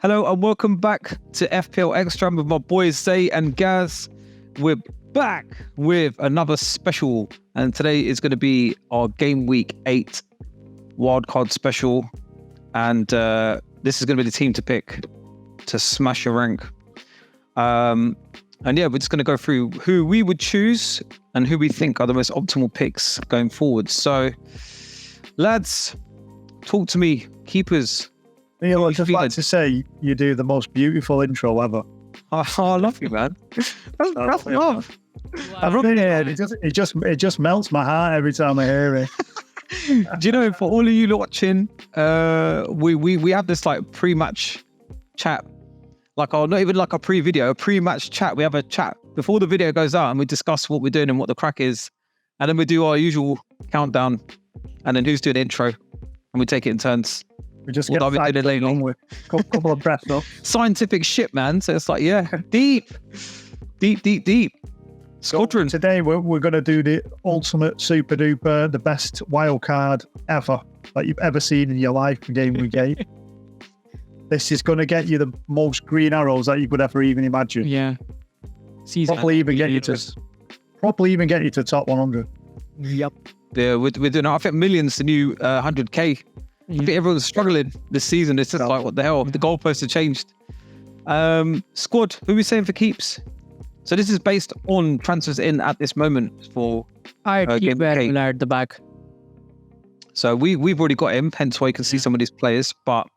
Hello and welcome back to FPL Xtra with my boys Zayy and Gareth. We're back with another special, and today is going to be our Gameweek 8 wildcard special. And this is going to be the team to pick to smash your rank. And yeah, we're just going to go through who we would choose and who we think are the most optimal picks going forward. So, lads, talk to me, keepers. Neil, I'd just like to say you do the most beautiful intro ever. Oh, I love you, man. That's love. Wow. It just melts my heart every time I hear it. Do you know, for all of you watching, we have this like pre-match chat, like not even like a pre-video, a pre-match chat. We have a chat before the video goes out, and we discuss what we're doing and what the crack is, and then we do our usual countdown, and then who's doing the intro, and we take it in turns. We just get along with a couple of breaths up. Scientific shit, man. So it's like, yeah, deep. Squadron. So today we're going to do the ultimate super duper, the best wild card ever that you've ever seen in your life for Gameweek 8. This is going to get you the most green arrows that you could ever even imagine. Yeah. Probably even get you to top 100. Yep. Yeah, we're doing, I think, millions to new 100k. I think everyone's struggling this season. It's just like, what the hell? The goalposts have changed. Squad, who are we saying for keeps? So this is based on transfers in at this moment for I'd keep Gameweek at the back. So we've already got him, hence why you can see some of these players. But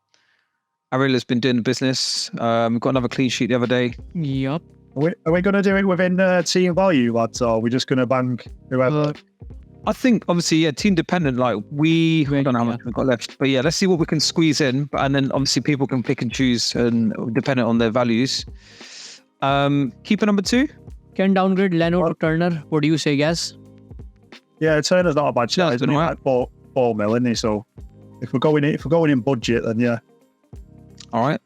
Ariela's been doing the business. We've got another clean sheet the other day. Yep. Are we going to do it within team value, lads, or are we just going to bang whoever? I think, obviously, yeah, team dependent. Like I don't know how much we've got left, but yeah, let's see what we can squeeze in. And then obviously people can pick and choose, and dependent on their values. Keeper number 2. Can downgrade Leno to Turner. What do you say, guys? Yeah, Turner's not a bad shot. He's like 4 mil, isn't he? So if we're going in budget, then yeah. All right.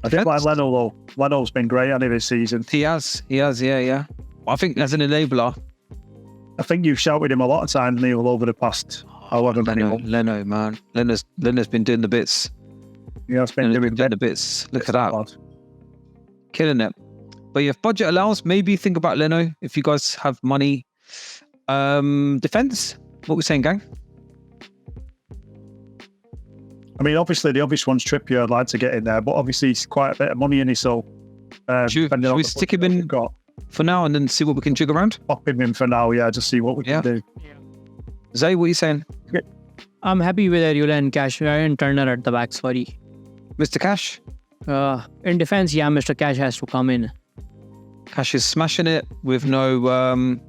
I think like Leno though. Leno's been great on this season. He has, yeah. I think as an enabler. I think you've shouted him a lot of times, Neil, over the past however many months. Leno, man. Leno's been doing the bits. Yeah, it's been doing the bits. Look at that. Killing it. But yeah, if budget allows, maybe think about Leno if you guys have money. Defense, what we're saying, gang? I mean, obviously the obvious one's Trippier. I'd like to get in there, but obviously he's quite a bit of money in his, so should we stick him in for now and then see what we can jig around? Pop him in for now, yeah, just see what we can do. Yeah. Zay, what are you saying? I'm happy with Ariola and Cash and Turner at the back, sorry. Mr. Cash? In defense, yeah, Mr. Cash has to come in. Cash is smashing it with no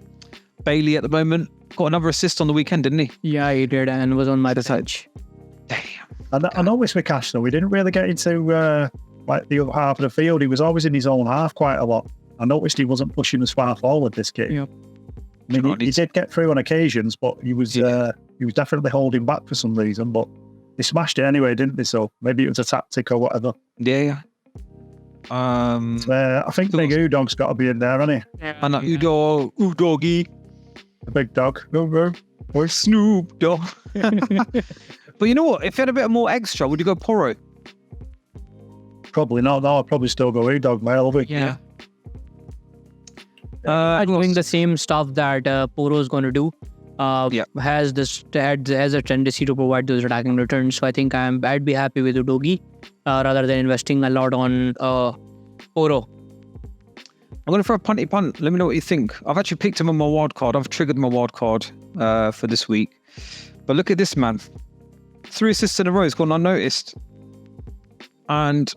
Bailey at the moment. Got another assist on the weekend, didn't he? Yeah, he did, and was on my bench. Damn. I noticed with Cash, though, we didn't really get into like the other half of the field. He was always in his own half quite a lot. I noticed he wasn't pushing as far forward this game. Yep. I mean, he did get through on occasions, but he was definitely holding back for some reason. But they smashed it anyway, didn't they? So maybe it was a tactic or whatever. Yeah. I think Big Udog's got to be in there, hasn't he? And Udoggy. The big dog. Or Snoop Dogg. But you know what? If you had a bit more extra, would you go Porro? Probably not. No, I'd probably still go Udog, mate. Yeah. Doing the same stuff that Poro's going to do. Has a tendency to provide those attacking returns. So I think I'd be happy with Udogi rather than investing a lot on Poro. I'm going to throw a punty punt. Let me know what you think. I've actually picked him on my wild card. I've triggered my wild card for this week. But look at this, man. 3 assists in a row. He's gone unnoticed. And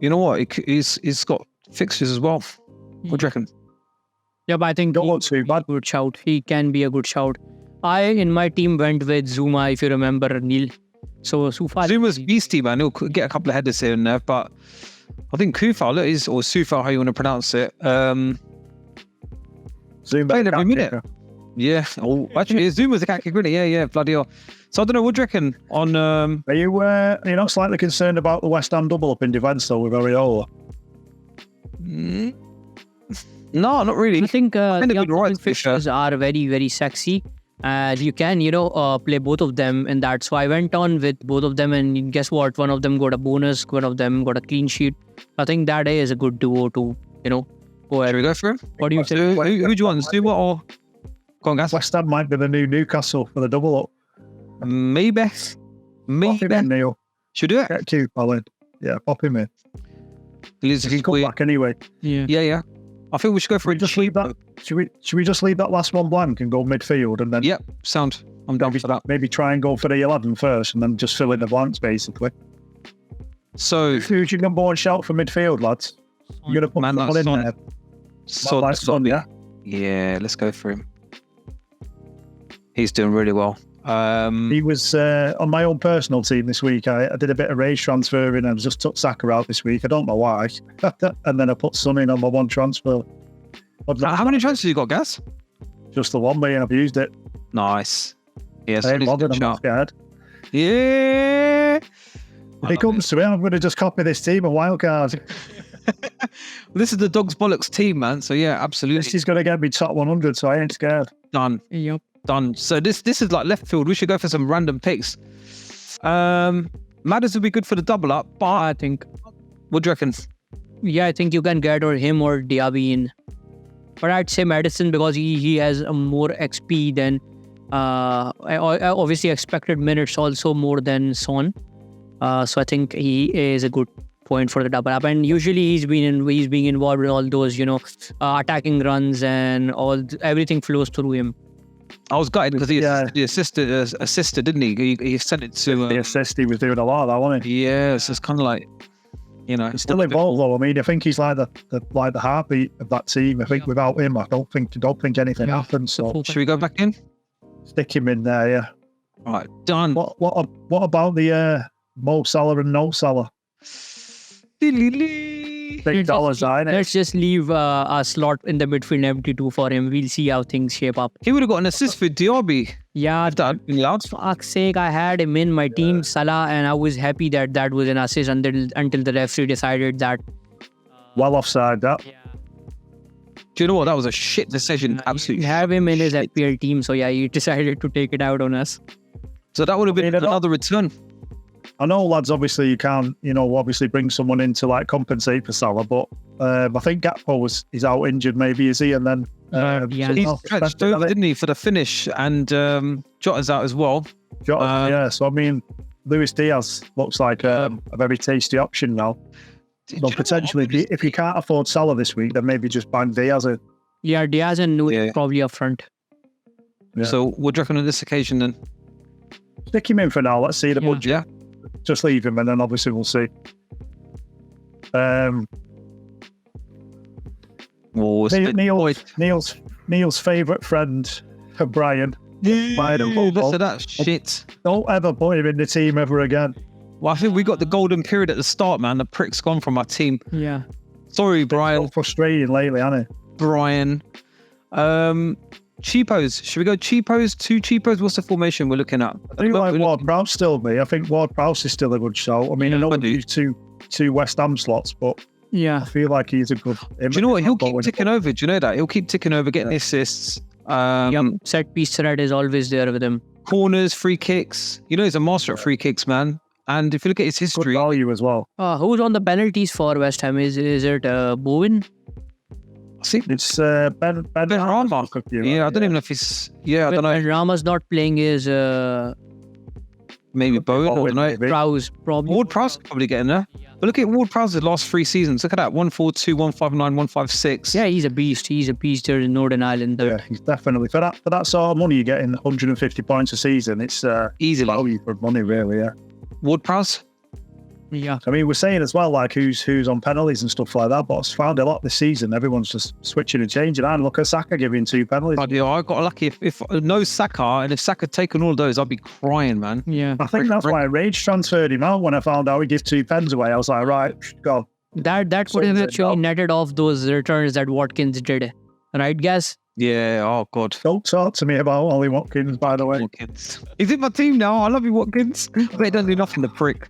you know what? He's got fixtures as well. What do you reckon? Yeah, but I think don't want to, but good shout. He can be a good shout. I, in my team, went with Zuma, if you remember, Neil. So Zuma's beastie, man. He'll get a couple of headers here and there, but I think Kufal is, or Sufal, how you want to pronounce it. Zuma every minute. Yeah. Oh, actually, Zuma's a cat kicker, really. Yeah, bloody hell. So I don't know, what do you reckon on... Are you not slightly concerned about the West Ham double up in defence, though, with Ariola? No, not really. I think the fixtures are very, very sexy. And you can, play both of them in that. So I went on with both of them, and guess what? One of them got a bonus, one of them got a clean sheet. I think that is a good duo to, go ahead. Should we go for him? What do you So think? who do you want? Stewart or go on, guys? West Ham might be the new Newcastle for the double up. Maybe. Pop him in, Neil. Should we do it? Get Q, Colin. Yeah, pop him in. He can come back anyway. Yeah. I think we should go for a Just leave that. Should we just leave that last one blank and go midfield and then? Yep, sound. I'm down for that. Maybe try and go for the 11 first and then just fill in the blanks basically. So who's your number one shout for midfield, lads? You're gonna put someone in there. Son, yeah. Yeah, let's go for him. He's doing really well. He was on my own personal team this week. I did a bit of race transferring and just took Saka out this week. I don't know why. And then I put Son in on my one transfer. How many transfers you got, Gaz? Just the one, mate, and I've used it. Nice. Yeah, I ain't bothered, I'm not scared. Yeah. If it comes to it, I'm going to just copy this team and wildcard. This is the Dogs Bollocks team, man. So yeah, absolutely. This is going to get me top 100, so I ain't scared. Done. Yep. Done. So this is like left field. We should go for some random picks. Madders would be good for the double up, but I think, what do you reckon? yeah, I think you can get or him or Diaby in. But I'd say Madison because he has a more XP than I obviously expected minutes also more than Son. So I think he is a good point for the double up. And usually he's being involved in all those, attacking runs and everything flows through him. I was gutted because he assisted, didn't he? He sent it to The assist, he was doing a lot of that, wasn't he? Yeah, it's just kind of like, He's still involved though. I mean, I think he's like the heartbeat of that team. I think without him, I don't think anything happens. So should we go back in? Stick him in there, yeah. All right, done. What about the Mo Salah and No Salah? Big dollars, ain't it? Let's just leave a slot in the midfield empty too for him. We'll see how things shape up. He would have got an assist for Diaby. Yeah, If that had been allowed. for fuck's sake, I had him in my team, Salah, and I was happy that was an assist until the referee decided that. Well offside, that. Do you know what? That was a shit decision. Absolutely. You have him in his shit. FPL team, so yeah, he decided to take it out on us. So that would have been another return. I know, lads, obviously you can't, obviously bring someone in to like compensate for Salah, but I think Gakpo is out injured, maybe, is he? And then He's stretched over, didn't he, for the finish? And Jota's out as well. yeah, so I mean, Luis Diaz looks like a very tasty option now. So potentially, if you can't afford Salah this week, then maybe just bang Diaz in. Yeah, Diaz and Nunes probably up front. Yeah. So what do you reckon on this occasion then? Stick him in for now. Let's see the budget. Yeah. Just leave him, and then obviously we'll see. Neil's favourite friend, Brian. Listen to that shit. Don't ever put him in the team ever again. Well, I think we got the golden period at the start, man. The prick's gone from our team. Yeah. Sorry, Brian. So frustrating lately, hasn't it? Brian. Cheapos. Should we go cheapos? 2 cheapos? What's the formation we're looking at? I think like Ward-Prowse still be. I think Ward-Prowse is still a good show. I mean, I know we use two West Ham slots, but yeah, I feel like he's a good. Do you know what? He'll keep ticking over. Do you know that? He'll keep ticking over, getting assists. Set piece threat is always there with him. Corners, free kicks. He's a master at free kicks, man. And if you look at his history, good value as well. Who's on the penalties for West Ham? Is it Bowen? see, It's Ben Rama. Yeah, I don't even know if he's. Yeah, I don't know. Ben Rama's not playing is Maybe Bowen. I don't know. maybe. Prowse probably. Ward-Prowse probably getting there. But look at Ward-Prowse's last 3 seasons. Look at that: 142, 159, 156. Yeah, he's a beast. He's a beast there in Northern Ireland. Yeah, he's definitely for that sort of money you're getting 150 points a season. It's Easily. value for money, really. Yeah. Ward-Prowse. Yeah. I mean, we're saying as well, like who's on penalties and stuff like that. But I've found a lot this season. Everyone's just switching and changing. And look at Saka giving 2 penalties. But yeah, I got lucky. If no Saka, and if Saka taken all of those, I'd be crying, man. Yeah. I think that's why I rage transferred him out when I found out he gives 2 pens away. I was like, right, go. That could have actually netted off those returns that Watkins did. Right, guys? Yeah. Oh God. Don't talk to me about Ollie Watkins, by the way. Watkins. He's in my team now. I love you, Watkins. But he doesn't do nothing. The prick.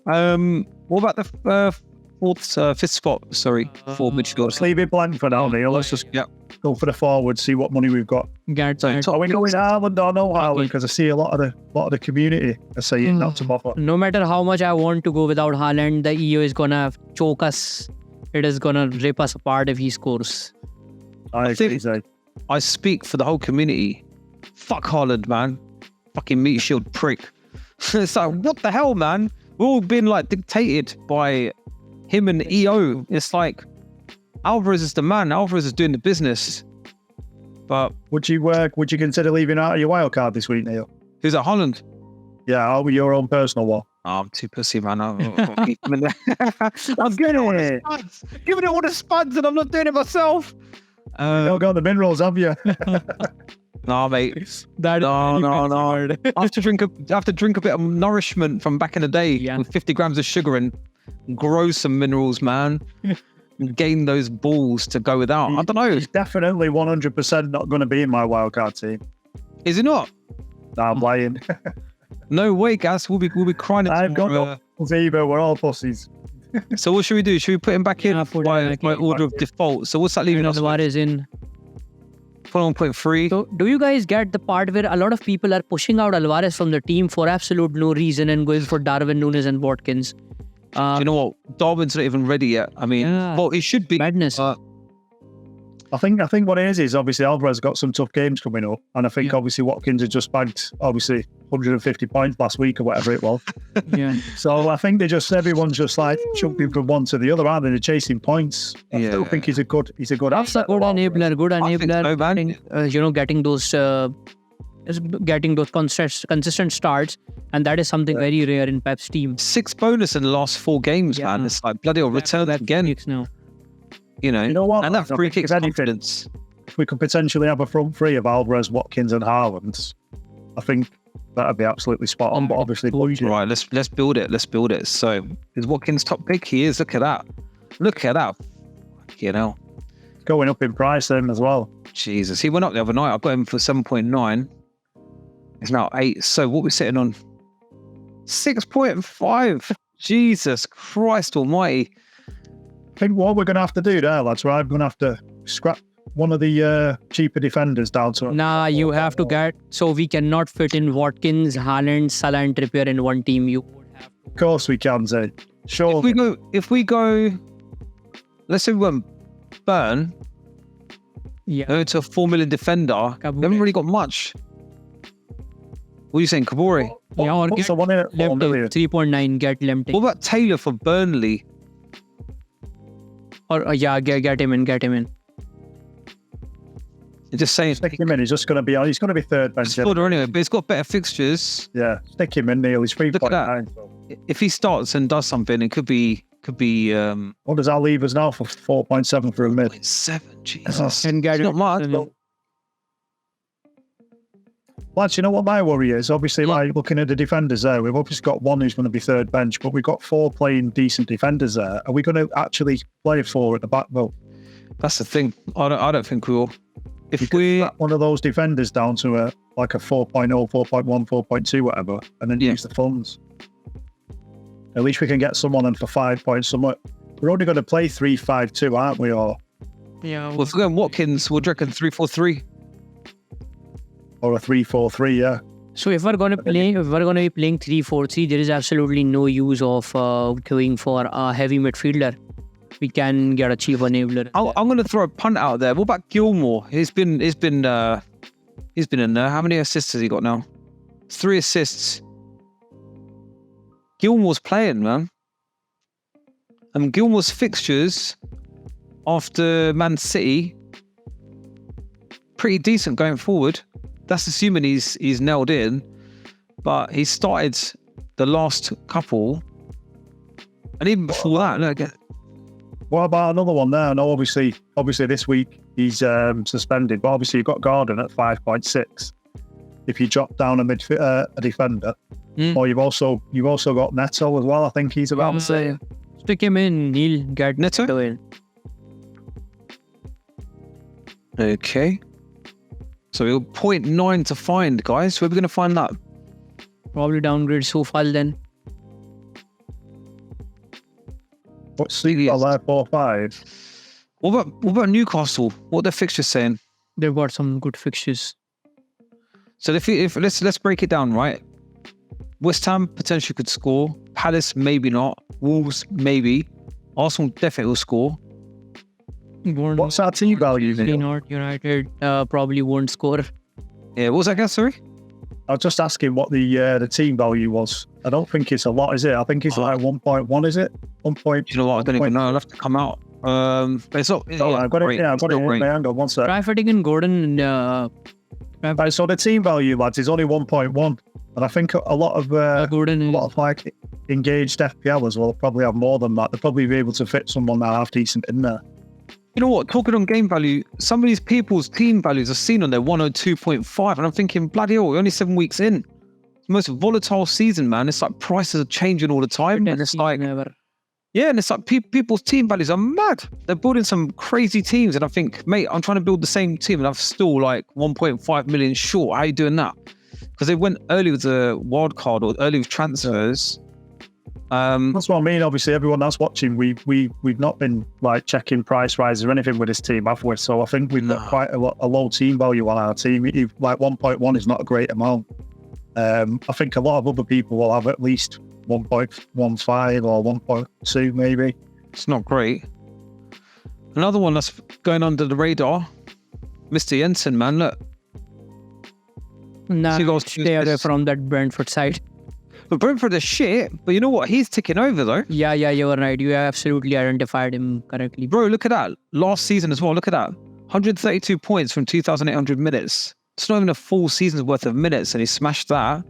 What about the fifth spot? Sorry, for midfield. Let's leave it blank for now, Neil. Let's just go for the forward, see what money we've got. Get So, that. Are we going Haaland or no Haaland? Okay. Because I see a lot of the community are saying not to bother. No matter how much I want to go without Haaland, the EO is gonna choke us. It is gonna rip us apart if he scores. I think- agree, Zay. I speak for the whole community. Fuck Haaland, man. Fucking meat shield prick. It's like, what the hell, man? We're all being like dictated by him and EO. It's like Alvarez is the man. Alvarez is doing the business. But Would you consider leaving out of your wild card this week, Neil? who's at Holland? Yeah, over your own personal one. Oh, I'm too pussy, man. I'm giving it all the spuds and I'm not doing it myself. You don't got the minerals, have you? Nah, mate. That No. I have to drink a bit of nourishment from back in the day Yeah. with 50 grams of sugar and grow some minerals, man. And gain those balls to go without. I don't know. He's definitely 100% not going to be in my wild card team. Is it not? Nah, I'm lying. No way, Gas. We'll be crying. I've got no Zayy, we're all pussies. So what should we do? Should we put him back in Yeah, put him by back my in. order of default? So what's that leaving us? Alvarez in. 1.3. So, do you guys get the part where a lot of people are pushing out Alvarez from the team for absolute no reason and going for Darwin Núñez and Watkins? Do you know what? Darwin's not even ready yet. I mean, Yeah. well, he should be. Madness. I think what it is obviously Alvarez got some tough games coming up, and I think obviously Watkins had just bagged obviously 150 points last week or whatever it was. Yeah. So I think everyone's just like jumping from one to the other, aren't they? They're chasing points. I still Yeah. think he's a good That's a asset. good enabler. Good I think enabler. so, man. Getting those consistent starts, and that is something very rare in Pep's team. 6 bonus in the last 4 games, Yeah. man. It's like bloody hell, return again. Weeks now. You know, You know what? and that I free think kicks if anything- confidence. If we could potentially have a front three of Alvarez, Watkins, and Haaland, I think that'd be absolutely spot on. But obviously, Right, let's build it. Let's build it. So is Watkins top pick? He is. Look at that. Look at that. You know, going up in price then as well. Jesus. He went up the other night. I got him for 7.9. He's now 8. So what we're sitting on? 6.5. Jesus Christ Almighty. I think what we're going to have to do there, lads, right? I'm going to have to scrap one of the cheaper defenders down to. Nah, you have to get. So we cannot fit in Watkins, Haaland, Salah, and Trippier in one team. You would have to. Of course we can, Zay. Sure. If we go, let's say we went Burn, Yeah. go to a 4 million defender. We haven't really got much. What are you saying, Kabori? Yeah, or What's get the one in at 4 million? 3.9. Get Lemting. What about Taylor for Burnley? Or get him in. Get him in. You're just saying. Stick him in. He's just going to be on. He's going to be third bench. Scorer anyway, but he's got better fixtures. Yeah, stick him in, Neil. He's Look at 3.9. that. So. If he starts and does something, it could be What does that leave us now for 4.7 for a mid? 7. Jesus, And get it's not much. Lads, you know what my worry is? Obviously, like looking at the defenders there, we've obviously got one who's going to be third bench, but we've got 4 playing decent defenders there. Are we going to actually play 4 at the back? Well, That's the thing. I don't think we will. If you could we cut one of those defenders down to a 4.0, 4.1, 4.2, whatever, and then use the funds. At least we can get someone in for 5 points somewhat. We're only going to play 3-5-2, aren't we? Or well, if we're going Watkins, we'll reckon 3-4-3. a 3-4-3, yeah. So if we're gonna be playing 3-4-3, there is absolutely no use of going for a heavy midfielder. We can get a cheap enabler. I'm going to throw a punt out there. What about Gilmore? He's been in there. How many assists has he got now? 3 assists. Gilmore's playing, man. And Gilmore's fixtures after Man City pretty decent going forward. That's assuming he's nailed in, but he started the last couple, and even before that, look. What about another one there? I know obviously this week he's suspended, but obviously you've got Gordon at 5.6. If you drop down a defender, or you've also got Neto as well. I think he's about the same. Stick him in. He'll get Neto in. Okay. So we're 0.9 to find, guys. Where are we going to find that? Probably downgrade Sofal then. What's Sleep there, 4-5? What about Newcastle? What are their fixtures saying? They've got some good fixtures. So if let's break it down, right? West Ham potentially could score. Palace maybe not. Wolves maybe. Arsenal definitely will score. What's our team value? Not United probably won't score. Yeah, what was that, guys? Sorry. I was just asking what the team value was. I don't think it's a lot, is it? I think it's like 1.1, is it? 1. You know what? I don't even know. I'll have to come out. But it's not. I've got it. Yeah, I've got it. Hang on, one sec. Try fitting Gordon. Right, so the team value, lads, is only 1.1, and I think a lot of like engaged FPLers will probably have more than that. They'll probably be able to fit someone that half decent in there. You know what? Talking on game value, some of these people's team values are seen on their 102.5, and I'm thinking, bloody hell, we're only 7 weeks in. It's the most volatile season, man. It's like prices are changing all the time, and it's like, yeah, and it's like people's team values are mad. They're building some crazy teams, and I think, mate, I'm trying to build the same team, and I'm still like 1.5 million short. How are you doing that? Because they went early with the wild card or early with transfers. That's what I mean. Obviously, everyone that's watching, we've not been like checking price rises or anything with this team, have we? So I think we've got quite a low team value on our team. Like 1.1 is not a great amount. I think a lot of other people will have at least 1.15 or 1.2 maybe. It's not great. Another one that's going under the radar, Mr. Jensen, man, look. Nah, stay away from that Brentford side. But Brentford is shit, but you know what? He's ticking over though. Yeah, you're right. You absolutely identified him correctly. Bro, look at that. Last season as well, look at that. 132 points from 2,800 minutes. It's not even a full season's worth of minutes, and he smashed that.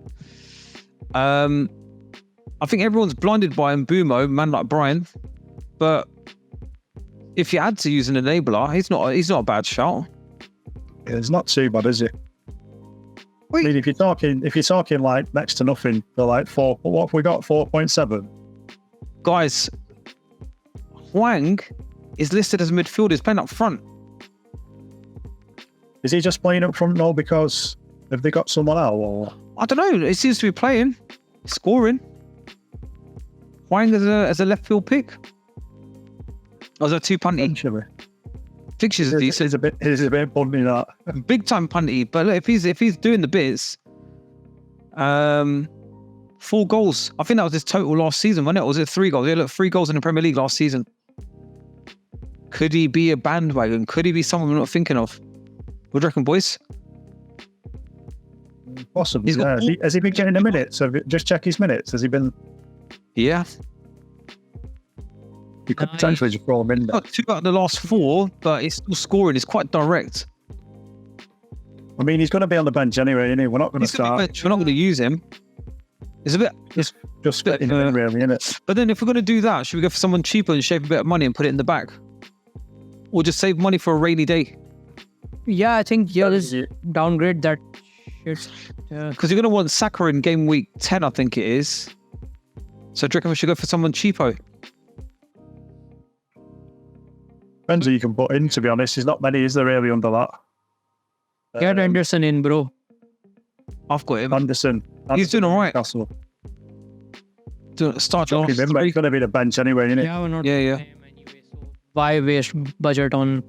I think everyone's blinded by Mbumo, man like Brian. But if you had to use an enabler, he's not a bad shout. Yeah, it's not too bad, is it? Wait. I mean, if you're talking like next to nothing, they're like 4. What have we got? 4.7. Guys, Hwang is listed as a midfielder. He's playing up front. Is he just playing up front now because have they got someone else? Or? I don't know. He seems to be playing, scoring. Hwang as a left field pick. Or as a 2 punty. Fixtures are decent. It's a bit punty, that. Big time punty. But look, if he's doing the bits, 4 goals. I think that was his total last season, wasn't it? Or was it 3 goals? Yeah, look, 3 goals in the Premier League last season. Could he be a bandwagon? Could he be someone we're not thinking of? What do you reckon, boys? Possibly. Yeah. Has he been getting the minutes? Just check his minutes. Has he been? Yeah. You could potentially just throw him in there. Not 2 out of the last 4, but he's still scoring. He's quite direct. I mean, he's going to be on the bench anyway, isn't he? We're not going to start. We're not going to use him. It's a bit. Just fitting in, really, isn't it? But then, if we're going to do that, should we go for someone cheaper and shave a bit of money and put it in the back, or just save money for a rainy day? Yeah, I think just downgrade that shit. Because you're going to want Saka in game week 10, I think it is. So do you reckon we should go for someone cheapo? Depends who you can put in, to be honest. There's not many, is there, really, under that? Get Anderson in, bro. I've got him. Anderson. He's doing all right. Castle. Start off. He's going to be the bench anyway, isn't it? Yeah, we're not. Yeah. Anyway, so why waste budget on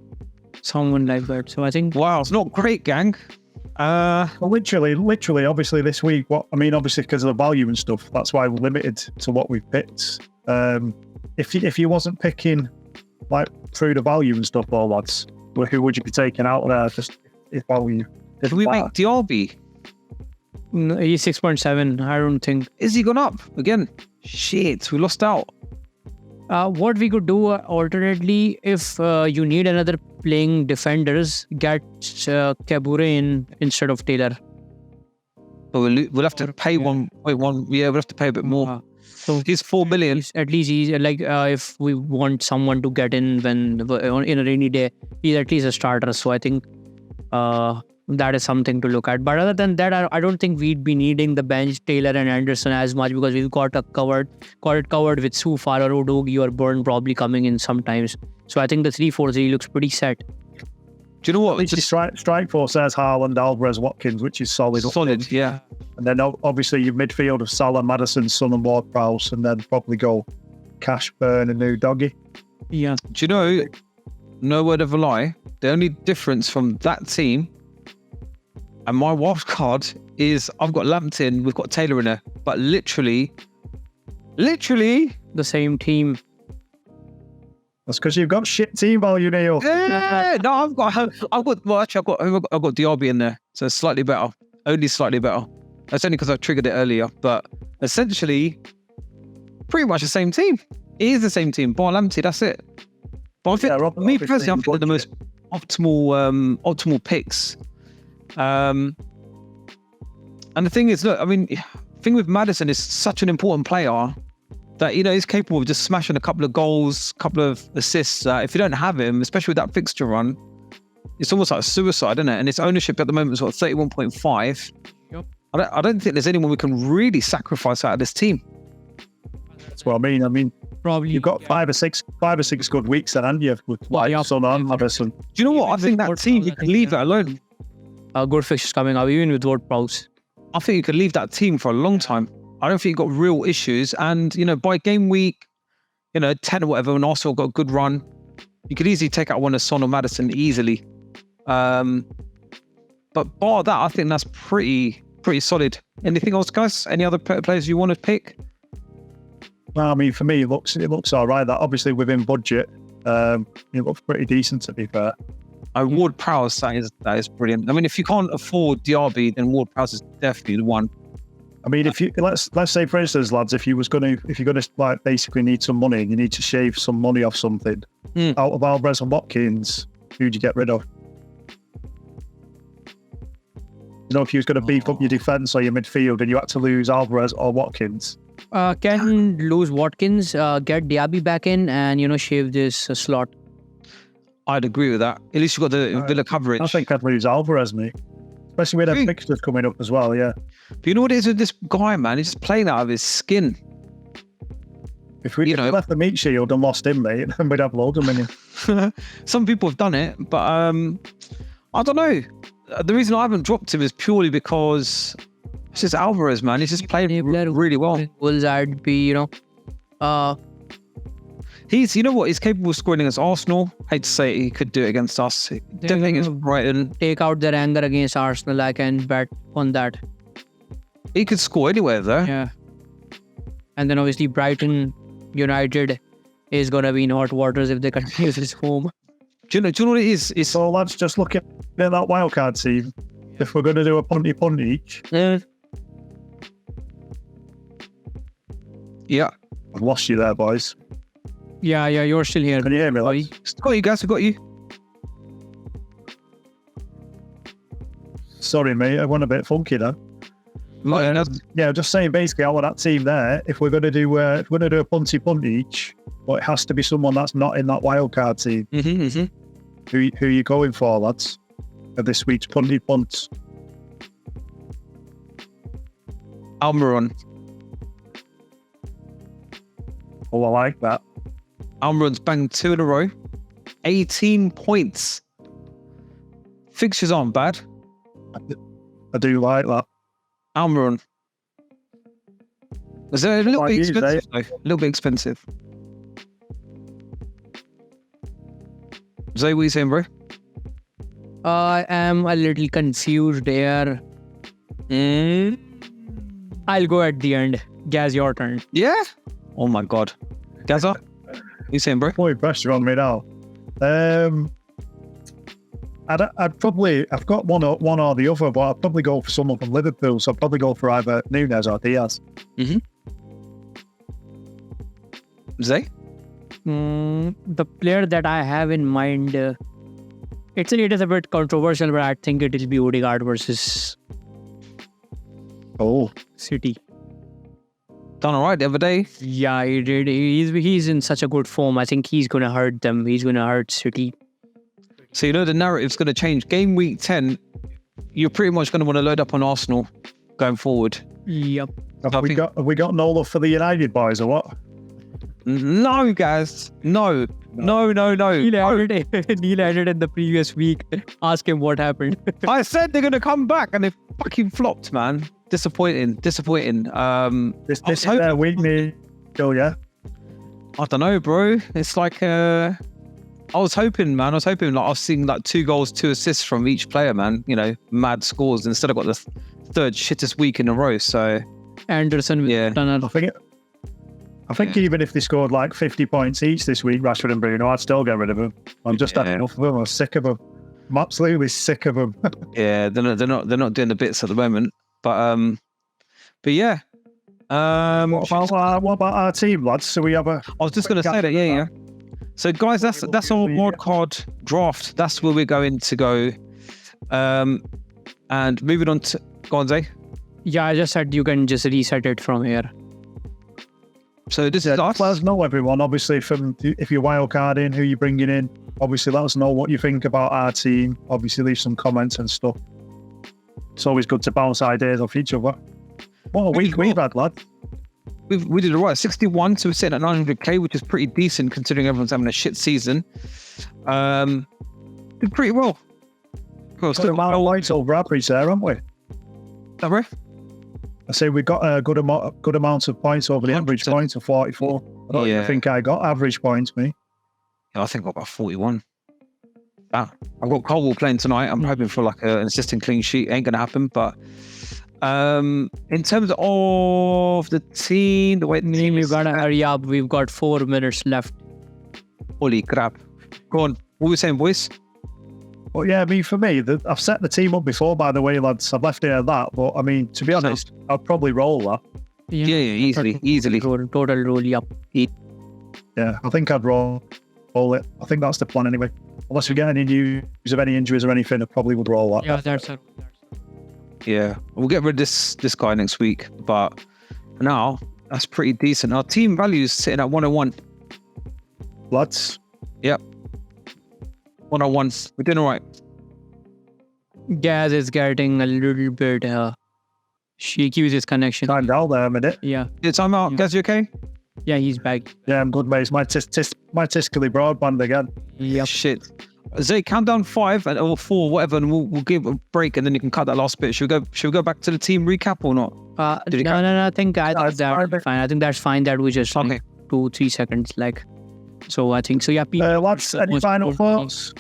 someone like that? So I think. Wow, it's not great, gang. Well, literally, obviously this week. Obviously because of the value and stuff. That's why we're limited to what we've picked. If you wasn't picking like through the value and stuff, all lads, who would you be taking out of there? Just if value. Can we make Diaby? No, he's 6.7. I don't think. Is he gone up again? Shit, we lost out. What we could do alternately, if you need another playing defenders, get Kabure in instead of Taylor. But we'll have to pay 1.1. Yeah, we'll have to pay a bit more. So he's 4 million. At least he's like, if we want someone to get in in a rainy day, he's at least a starter. So I think that is something to look at. But other than that, I don't think we'd be needing the bench Taylor and Anderson as much because we've got it covered with Sufar or Udogi or Burn probably coming in sometimes. So I think the 3-4-3 looks pretty set. Do you know what? Just strike force says Haaland, Alvarez, Watkins, which is solid. Solid, yeah. And then obviously your midfield of Salah, Maddison, Son and Ward-Prowse, and then probably go Cash, Burn and Udogi. Yeah. Do you know, no word of a lie, the only difference from that team and my wild card is I've got Lampton, we've got Taylor in there, but literally The same team. That's because you've got shit team value, Neil. no, I've got Diaby in there, so it's slightly better, only slightly better. That's only because I triggered it earlier, but essentially, pretty much the same team. It is the same team. Bar Lamptey, that's it. But I think, me personally, I think they're the most optimal picks. And the thing is, look, I mean, the thing with Maddison is such an important player that, you know, he's capable of just smashing a couple of goals, couple of assists. If you don't have him, especially with that fixture run, it's almost like a suicide, isn't it? And its ownership at the moment is sort of 31.5. Yep. I don't think there's anyone we can really sacrifice out of this team. That's what I mean. I mean, Probably you've got 5 or 6 good weeks then, haven't you? With Son and Maddison. Do you know what? I think that team, you can leave it alone. Good fixtures coming up, even with WordPress. I think you could leave that team for a long time. I don't think you've got real issues. And, you know, by game week, 10 or whatever, when Arsenal got a good run, you could easily take out one of Son or Maddison easily. But bar that, I think that's pretty solid. Anything else, guys? Any other players you want to pick? Well, I mean, for me, it looks all right. That obviously within budget, it looks pretty decent, to be fair. Ward-Prowse, that is brilliant. I mean, if you can't afford Diaby, then Ward-Prowse is definitely the one. I mean, if you let's say, for instance, lads, if you're gonna like basically need some money and you need to shave some money off something, out of Alvarez and Watkins, who'd you get rid of? You know, if you was going to beef up your defence or your midfield and you had to lose Alvarez or Watkins. Can lose Watkins, get Diaby back in, and shave this slot. I'd agree with that. At least you've got the Villa coverage. I think I'd lose Alvarez, mate. Especially with them fixtures coming up as well, yeah. But you know what it is with this guy, man? He's just playing out of his skin. If we left the meat shield and lost him, mate, then we'd have loads of money. Some people have done it, but I don't know. The reason I haven't dropped him is purely because it's just Alvarez, man. He's just playing really well. Goals, I'd be, He's, you know what? He's capable of scoring against Arsenal. Hate to say it, he could do it against us. Don't think it's Brighton. Take out their anger against Arsenal. I can bet on that. He could score anywhere, though. Yeah. And then obviously Brighton United is going to be in hot waters if they continue this home. Do you know what it is? So, lads, just looking at that wildcard team, if we're going to do a punty each. Yeah. I've lost you there, boys. Yeah, you're still here. Can you hear me, lads? Got you, guys. We got you. Sorry, mate. I went a bit funky there. Yeah, just saying. Basically, I want that team there. If we're going to do, a punty each, but it has to be someone that's not in that wildcard team. Who are you going for, lads? For this week's punty punts. Almiron. Oh, I like that. Almiron's banged 2 in a row. 18 points. Fixtures aren't bad. I do like that. Almiron. Is it a little bit expensive, though? A little bit expensive. Zayy, what are you saying, bro? I am a little confused here. I'll go at the end. Gaz, your turn. Yeah? Oh my God. Gaza? What are you saying, bro? Putting pressure on me now. I've got one or the other, but I'd probably go for someone from Liverpool. So I'd probably go for either Nunez or Diaz. Zay? The player that I have in mind, it is a bit controversial, but I think it will be Odegaard versus City. Done all right the other day. Yeah, he did. He's in such a good form. I think he's going to hurt them. He's going to hurt City. So the narrative's going to change. Game week 10, you're pretty much going to want to load up on Arsenal going forward. Yep. Have we got no love for the United boys or what? No, guys. No. Neil added in the previous week. Ask him what happened. I said they're going to come back and they fucking flopped, man. Disappointing. This is their week, Neil, yeah? I don't know, bro. It's like, I was hoping, man. Like I was seeing like 2 goals, 2 assists from each player, man. You know, mad scores. Instead, I got the third shittest week in a row. So Anderson, Yeah. I think even if they scored like 50 points each this week, Rashford and Bruno, I'd still get rid of them. I'm just had enough of them. I'm sick of them. I'm absolutely sick of them. yeah, they're not doing the bits at the moment. But yeah. What about our team, lads? So we have a. I was just going to say that, yeah. So, guys, that's our wildcard draft. That's where we're going to go. And moving on to... Go on, Zay. Yeah, I just said you can just reset it from here. So this is us. Let us know, everyone. Obviously, if you're wildcarding, who you're bringing in. Obviously, let us know what you think about our team. Obviously, leave some comments and stuff. It's always good to bounce ideas off each other. What a week we've had, lad. We did all right. 61, so we're sitting at 900k, which is pretty decent considering everyone's having a shit season. Did pretty well. Got an amount of points over average there, haven't we? Right? I say we got a good amount of points over the average 100%. points of 44. I don't even think I got average points, me. Yeah, I think I got about 41. I've got Cole playing tonight. I'm hoping for like an assistant clean sheet. Ain't gonna happen, but in terms of the team, the way the team We've is, got to hurry up. We've got 4 minutes left. holy crap. Go on. What were we saying, boys? But yeah, for me, I've set the team up before, by the way, lads. I've left it at that. But I mean, to be honest, I'd probably roll that. Yeah, easily. Total roll up. Yeah, I think I'd roll it. I think that's the plan anyway. Unless we get any news of any injuries or anything, I probably would roll that. Yeah, that's it. Yeah, we'll get rid of this guy next week. But for now, that's pretty decent. Our team value is sitting at 101. Lads. Yep. 101. We're doing all right. Gaz is getting a little bit shaky with his connection. Timed out there a minute. Yeah. Yeah, time out. Guys, you okay? Yeah, he's back. Yeah, I'm good, mate. It's my Tiscali broadband again. Yep. Shit. Zay, count down 5 or 4, whatever, and we'll give a break, and then you can cut that last bit. Should we go back to the team recap or not? No. I think that's fine. I think that's fine that we just Okay. 2-3 seconds like. So I think so. Yeah. Lads, any final thoughts?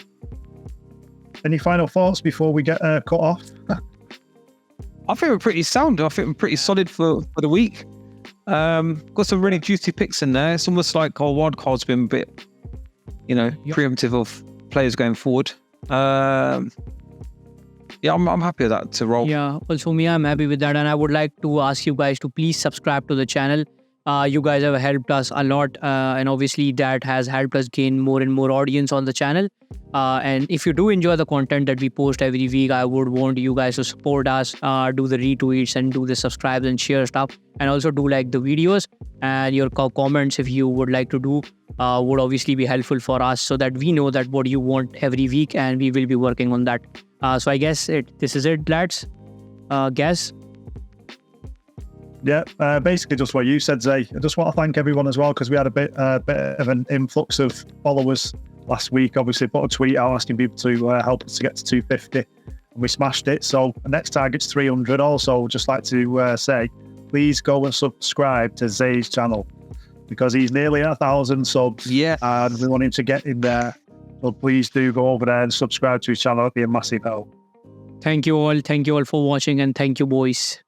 Any final thoughts before we get cut off? I think we're pretty sound. I think we're pretty solid for the week. Got some really juicy picks in there. It's almost like our wild card's been a bit, preemptive of players going forward. Yeah, I'm happy with that to roll. Yeah, also me, I'm happy with that, and I would like to ask you guys to please subscribe to the channel. You guys have helped us a lot, and obviously that has helped us gain more and more audience on the channel. And if you do enjoy the content that we post every week, I would want you guys to support us, do the retweets and do the subscribes and share stuff, and also do like the videos, and your comments if you would like to do would obviously be helpful for us, so that we know that what you want every week, and we will be working on that. So I guess this is it, lads. Guess. Yeah, basically just what you said, Zay. I just want to thank everyone as well, because we had a bit of an influx of followers last week. Obviously put a tweet out asking people to help us to get to 250, and we smashed it. So the next target's 300. Also, just like to say, please go and subscribe to Zay's channel, because he's nearly at 1,000 subs. Yeah, and we want him to get in there. So please do go over there and subscribe to his channel. It'd be a massive help. Thank you all for watching, and thank you, boys.